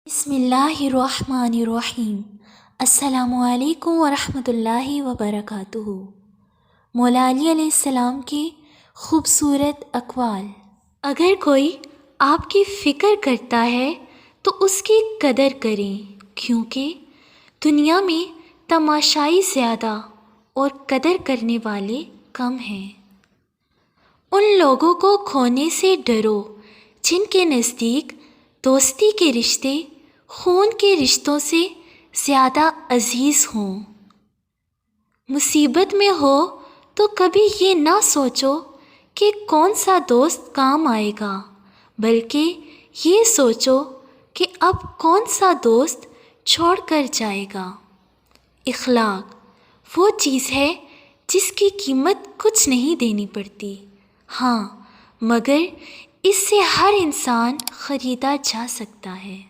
بسم اللہ الرحمن الرحیم۔ السلام علیکم ورحمۃ اللہ وبرکاتہ۔ مولا علی علیہ السلام کے خوبصورت اقوال۔ اگر کوئی آپ کی فکر کرتا ہے تو اس کی قدر کریں، کیونکہ دنیا میں تماشائی زیادہ اور قدر کرنے والے کم ہیں۔ ان لوگوں کو کھونے سے ڈرو جن کے نزدیک دوستی کے رشتے خون کے رشتوں سے زیادہ عزیز ہوں۔ مصیبت میں ہو تو کبھی یہ نہ سوچو کہ کون سا دوست کام آئے گا، بلکہ یہ سوچو کہ اب کون سا دوست چھوڑ کر جائے گا۔ اخلاق وہ چیز ہے جس کی قیمت کچھ نہیں دینی پڑتی، ہاں مگر اس سے ہر انسان خریدا جا سکتا ہے۔